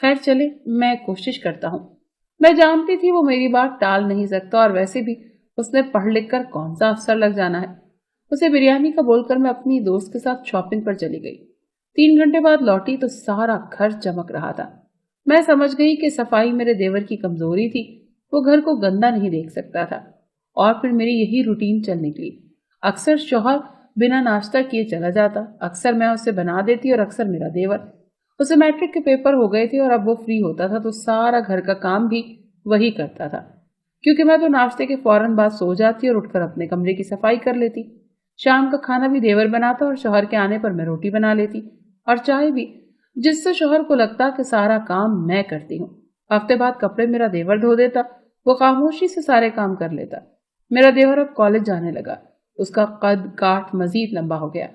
خیر چلے، میں کوشش کرتا ہوں۔ میں جانتی تھی وہ میری بات ٹال نہیں سکتا، اور ویسے بھی اس نے پڑھ لکھ کر کون سا افسر لگ جانا ہے۔ اسے بریانی کا بول کر میں اپنی دوست کے ساتھ شاپنگ پر چلی گئی۔ 3 گھنٹے بعد لوٹی تو سارا گھر چمک رہا تھا۔ میں سمجھ گئی کہ صفائی میرے دیور کی کمزوری تھی، وہ گھر کو گندا نہیں دیکھ سکتا تھا، اور پھر میری یہی روٹین چل نکلی۔ اکثر شوہر بنا ناشتہ کیے چلا جاتا، اکثر میں اسے بنا دیتی اور اکثر میرا دیور۔ اسے میٹرک کے پیپر ہو گئے تھے اور اب وہ فری ہوتا تھا تو سارا گھر کا کام بھی وہی کرتا تھا، کیونکہ میں تو ناشتے کے فوراً بعد سو جاتی اور اٹھ کر اپنے کمرے کی صفائی کر لیتی۔ شام کا کھانا بھی دیور بناتا اور شوہر کے آنے پر میں روٹی بنا لیتی اور چائے بھی، جس سے شوہر کو لگتا کہ سارا کام میں کرتی ہوں۔ ہفتے بعد کپڑے میرا دیور دھو دیتا، وہ خاموشی سے سارے کام کر لیتا۔ میرا دیور اب کالج جانے لگا، اس کا قد کاٹ مزید لمبا ہو گیا،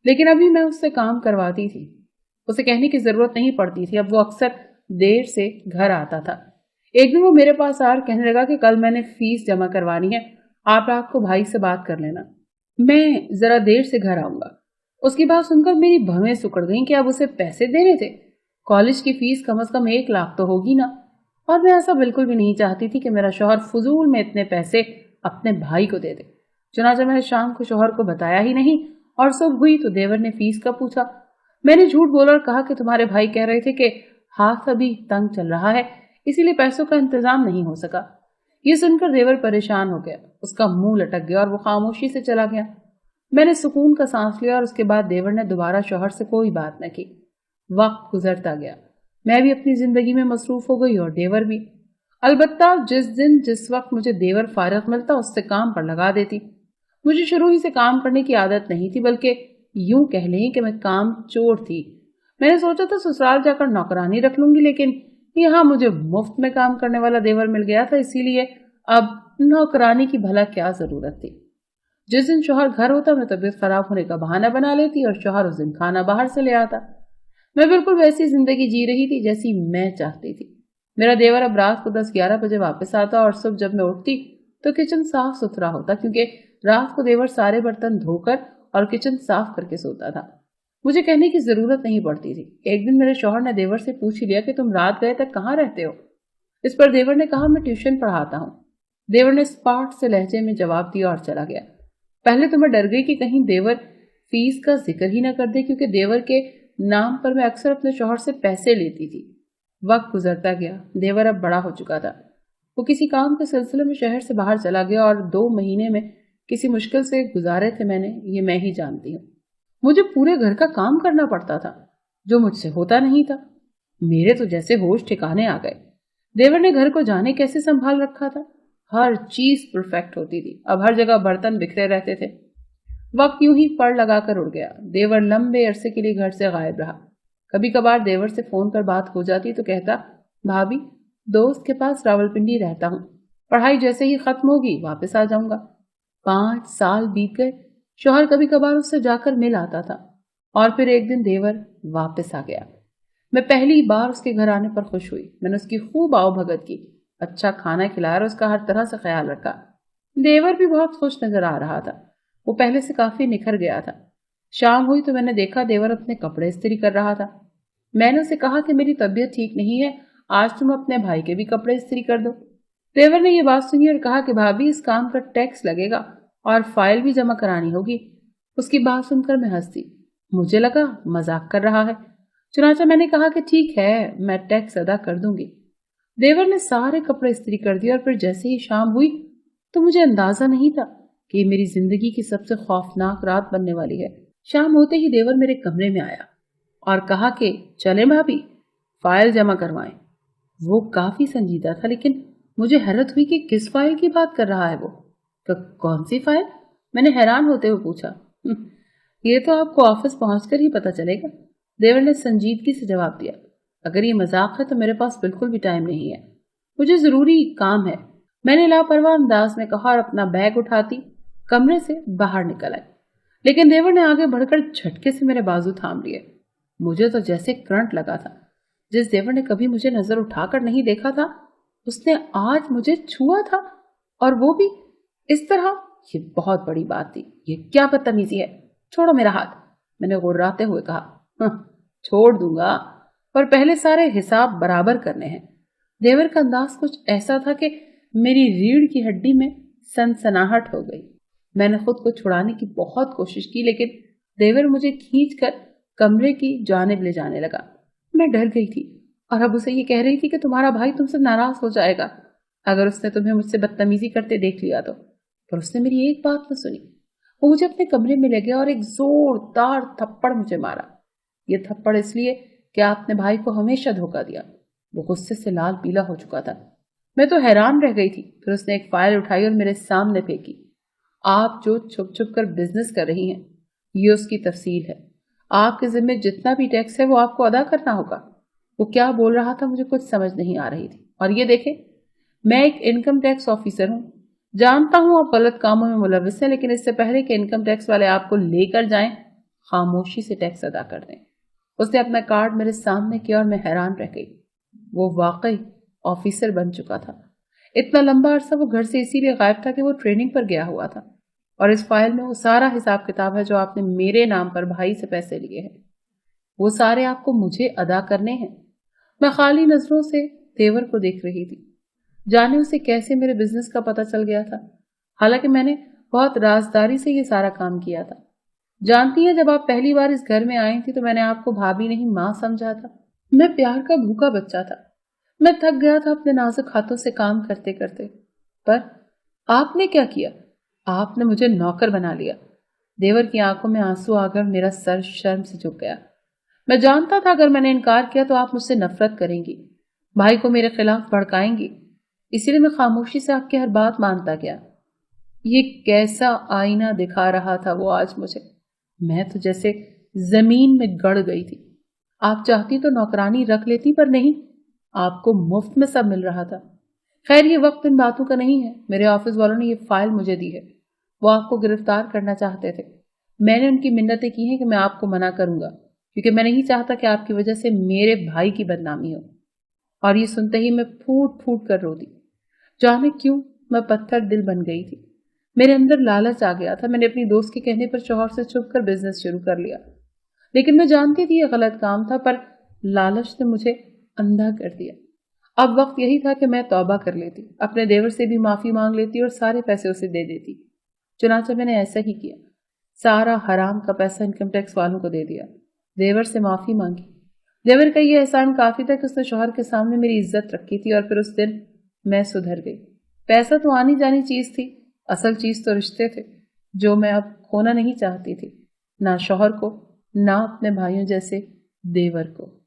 لیکن ابھی میں اس سے کام کرواتی تھی۔ اسے کہنے کی ضرورت نہیں پڑتی تھی، اب وہ اکثر دیر سے گھر آتا تھا۔ ایک دن وہ میرے پاس آ کر کہنے لگا کہ کل میں نے فیس جمع کروانی ہے، آپ رات کو بھائی سے بات کر لینا، میں ذرا دیر سے گھر آؤں گا۔ اس کی بات سن کر میری بھویں سکڑ گئیں کہ اب اسے پیسے دینے تھے۔ کالج کی فیس کم از کم 1 لاکھ تو ہوگی نا، اور میں ایسا بالکل بھی نہیں چاہتی تھی کہ میرا شوہر فضول میں اتنے پیسے اپنے بھائی کو دے دے۔ چنانچہ میں نے شام کو شوہر کو بتایا ہی نہیں، اور صبح ہوئی تو دیور نے فیس کا پوچھا۔ میں نے جھوٹ بولا اور کہا کہ تمہارے بھائی کہہ رہے تھے کہ ہاتھ ابھی تنگ چل رہا ہے، اسی لیے پیسوں کا انتظام نہیں ہو سکا۔ یہ سن کر دیور پریشان ہو گیا، اس کا منہ لٹک گیا اور وہ خاموشی سے چلا گیا۔ میں نے سکون کا سانس لیا اور اس کے بعد دیور نے دوبارہ شوہر سے کوئی بات نہ کی۔ وقت گزرتا گیا، میں بھی اپنی زندگی میں مصروف ہو گئی اور دیور بھی۔ البتہ جس دن جس وقت مجھے دیور فارغ ملتا اس سے کام پر لگا دیتی۔ مجھے شروع ہی سے کام کرنے کی عادت نہیں تھی، بلکہ یوں کہہ لیں کہ میں کام چور تھی۔ میں نے سوچا تھا سسرال جا کر نوکرانی رکھ لوں گی، لیکن یہاں مجھے مفت میں کام کرنے والا دیور مل گیا تھا، اسی لیے اب نوکرانی کی بھلا کیا ضرورت تھی۔ جس دن شوہر گھر ہوتا میں طبیعت خراب ہونے کا بہانہ بنا لیتی اور شوہر اس دن کھانا باہر سے لے آتا۔ میں بالکل ویسی زندگی جی رہی تھی جیسی میں چاہتی تھی۔ میرا دیور اب رات کو 10-11 بجے واپس آتا اور صبح جب میں اٹھتی تو کچن صاف ستھرا ہوتا، کیونکہ رات کو دیور سارے برتن دھو کر اور کچن صاف کر کے سوتا تھا۔ مجھے کہنے کی ضرورت نہیں پڑتی تھی۔ ایک دن میرے شوہر نے دیور سے پوچھ لیا کہ تم رات گئے تک کہاں رہتے ہو؟ اس پر دیور نے کہا میں ٹیوشن پڑھاتا ہوں۔ دیور نے اسپاٹ سے لہجے میں جواب دیا اور چلا گیا۔ پہلے تو میں ڈر گئی کہ کہیں دیور فیس کا ذکر ہی نہ کر دے، کیونکہ دیور کے نام پر میں اکثر اپنے شوہر سے پیسے لیتی تھی۔ وقت گزرتا گیا، دیور اب بڑا ہو چکا تھا۔ وہ کسی کام کے سلسلے میں شہر سے باہر چلا گیا اور 2 مہینے میں کسی مشکل سے گزارے تھے یہ میں ہی جانتی ہوں۔ مجھے پورے گھر کا کام کرنا پڑتا تھا، جو مجھ سے ہوتا نہیں تھا۔ میرے تو جیسے ہوش ٹھکانے آ گئے۔ دیور نے گھر کو جانے کیسے سنبھال رکھا تھا، ہر چیز پرفیکٹ ہوتی تھی، اب ہر جگہ برتن بکھرے رہتے تھے۔ وقت یوں ہی پڑ لگا کر اڑ گیا، دیور لمبے عرصے کے لیے گھر سے غائب رہا۔ کبھی کبھار دیور سے فون پر بات ہو جاتی تو کہتا، بھابی دوست کے پاس راولپنڈی رہتا ہوں، پڑھائی جیسے ہی ختم ہوگی واپس آ جاؤں گا۔ 5 سال بیت گئے، شوہر کبھی کبھار اس سے جا کر مل آتا تھا، اور پھر ایک دن دیور واپس آ گیا۔ میں پہلی بار اس کے گھر آنے پر خوش ہوئی، میں نے اس کی خوب آؤ بھگت کی، اچھا کھانا کھلایا اور اس کا ہر طرح سے خیال رکھا۔ دیور بھی بہت خوش نظر آ رہا تھا، وہ پہلے سے کافی نکھر گیا تھا۔ شام ہوئی تو میں نے دیکھا دیور اپنے کپڑے استری کر رہا تھا۔ میں نے اسے کہا کہ میری طبیعت ٹھیک نہیں ہے، آج تم اپنے بھائی کے بھی کپڑے استری کر دو۔ دیور نے یہ بات سنی اور کہا کہ بھابی اس کام کا ٹیکس لگے گا اور فائل بھی جمع کرانی ہوگی۔ اس کی بات سن کر میں ہنس دی، مجھے لگا مذاق کر رہا ہے، چنانچہ میں نے کہا کہ ٹھیک ہے میں ٹیکس ادا کر دوں گی۔ دیور نے سارے کپڑے استری کر دیے اور پھر جیسے ہی شام ہوئی تو مجھے اندازہ نہیں تھا کہ یہ میری زندگی کی سب سے خوفناک رات بننے والی ہے۔ شام ہوتے ہی دیور میرے کمرے میں آیا اور کہا کہ چلیں بھابی فائل جمع کروائیں۔ وہ کافی سنجیدہ تھا، لیکن مجھے حیرت ہوئی کہ کس فائل کی بات کر رہا ہے وہ۔ تو کون سی فائل؟ میں نے حیران ہوتے ہوئے پوچھا۔ یہ تو آپ کو آفس پہنچ کر ہی پتا چلے گا، دیور نے سنجیدگی سے جواب دیا۔ اگر یہ مذاق ہے تو میرے پاس بالکل بھی ٹائم نہیں ہے، مجھے ضروری کام ہے، میں نے لاپرواہ انداز میں کہا اور اپنا بیگ اٹھاتی کمرے سے باہر نکل آئی۔ لیکن دیور نے آگے بڑھ کر جھٹکے سے میرے بازو تھام لیے۔ مجھے تو جیسے کرنٹ لگا تھا۔ جس دیور نے کبھی مجھے نظر اٹھا کر نہیں دیکھا تھا اس نے آج مجھے چھوا تھا، اور وہ بھی اس طرح۔ یہ بہت بڑی بات تھی، یہ کیا بدتمیزی ہے، چھوڑو میرا ہاتھ، میں نے غراتے ہوئے کہا۔ چھوڑ دوں گا، اور پہلے سارے حساب برابر کرنے ہیں۔ دیور کا انداز کچھ ایسا تھا کہ میری ریڑھ کی ہڈی میں سنسناہٹ ہو گئی۔ میں نے خود کو چھڑانے کی بہت کوشش کی، لیکن دیور مجھے کھینچ کر کمرے کی جانب لے جانے لگا۔ میں ڈر گئی تھی اور اب اسے یہ کہہ رہی تھی کہ تمہارا بھائی تم سے ناراض ہو جائے گا اگر اس نے تمہیں مجھ سے بدتمیزی کرتے دیکھ لیا تو۔ پر اس نے میری ایک بات نہ سنی۔ وہ مجھے اپنے کمرے میں لے گیا اور ایک زوردار تھپڑ مجھے مارا۔ یہ تھپڑ اس لیے کہ آپ نے بھائی کو ہمیشہ دھوکہ دیا۔ وہ غصے سے لال پیلا ہو چکا تھا۔ میں تو حیران رہ گئی تھی۔ پھر اس نے ایک فائل اٹھائی اور میرے سامنے پھینکی۔ آپ جو چھپ چھپ کر بزنس کر رہی ہیں، یہ اس کی تفصیل ہے۔ آپ کے ذمہ جتنا بھی ٹیکس ہے وہ آپ کو ادا کرنا ہوگا۔ وہ کیا بول رہا تھا مجھے کچھ سمجھ نہیں آ رہی تھی۔ اور یہ دیکھیں، میں ایک انکم ٹیکس آفیسر ہوں۔ جانتا ہوں آپ غلط کاموں میں ملوث ہیں، لیکن اس سے پہلے کہ انکم ٹیکس والے آپ کو لے کر جائیں، خاموشی سے ٹیکس ادا کر دیں۔ اس نے اپنا کارڈ میرے سامنے کیا اور میں حیران رہ گئی۔ وہ واقعی آفیسر بن چکا تھا۔ اتنا لمبا عرصہ وہ گھر سے اسی لیے غائب تھا کہ وہ ٹریننگ پر گیا ہوا تھا، اور اس فائل میں وہ سارا حساب کتاب ہے جو آپ نے میرے نام پر بھائی سے پیسے لیے ہیں۔ وہ سارے آپ کو مجھے ادا کرنے ہیں۔ میں خالی نظروں سے دیور کو دیکھ رہی تھی، جانے اسے کیسے میرے بزنس کا پتہ چل گیا تھا، حالانکہ میں نے بہت رازداری سے یہ سارا کام کیا تھا۔ جانتی ہیں، جب آپ پہلی بار اس گھر میں آئی تھی تو میں نے آپ کو بھابھی نہیں ماں سمجھا تھا۔ میں پیار کا بھوکا بچہ تھا۔ میں تھک گیا تھا اپنے نازک ہاتھوں سے کام کرتے کرتے۔ پر آپ نے کیا کیا؟ آپ نے مجھے نوکر بنا لیا۔ دیور کی آنکھوں میں آنسو آ کر میرا سر شرم سے جھک گیا۔ میں جانتا تھا اگر میں نے انکار کیا تو آپ مجھ سے نفرت کریں گی، بھائی کو میرے خلاف بھڑکائیں گی، اسی لیے میں خاموشی سے آپ کی ہر بات مانتا گیا۔ یہ کیسا آئینہ دکھا رہا تھا وہ آج مجھے۔ میں تو جیسے زمین میں گڑ گئی تھی۔ آپ چاہتی تو نوکرانی رکھ لیتی، پر نہیں، آپ کو مفت میں سب مل رہا تھا۔ خیر، یہ وقت ان باتوں کا نہیں ہے۔ میرے آفس والوں نے یہ فائل مجھے دی ہے۔ وہ آپ کو گرفتار کرنا چاہتے تھے۔ میں نے ان کی منتیں کی ہیں کہ میں آپ کو منع کروں گا، کیونکہ میں نہیں چاہتا کہ آپ کی وجہ سے میرے بھائی کی بدنامی ہو۔ اور یہ سنتے ہی میں پھوٹ پھوٹ کر رو دی۔ جانے کیوں میں پتھر دل بن گئی تھی۔ میرے اندر لالچ آ گیا تھا۔ میں نے اپنی دوست کے کہنے پر شوہر سے چھپ کر بزنس شروع کر لیا، لیکن میں جانتی تھی یہ غلط کام تھا، پر لالچ نے مجھے اندھا کر دیا۔ اب وقت یہی تھا کہ میں توبہ کر لیتی، اپنے دیور سے بھی معافی مانگ لیتی اور سارے پیسے اسے دے دیتی۔ چنانچہ میں نے ایسا ہی کیا۔ سارا حرام کا پیسہ انکم ٹیکس والوں کو دے دیا، دیور سے معافی مانگی۔ دیور کا یہ احسان کافی تھا کہ اس نے شوہر کے سامنے میری عزت رکھی تھی، اور پھر اس دن میں سدھر گئی۔ پیسہ تو آنی جانی چیز تھی، اصل چیز تو رشتے تھے، جو میں اب کھونا نہیں چاہتی تھی، نہ شوہر کو، نہ اپنے بھائیوں جیسے دیور کو۔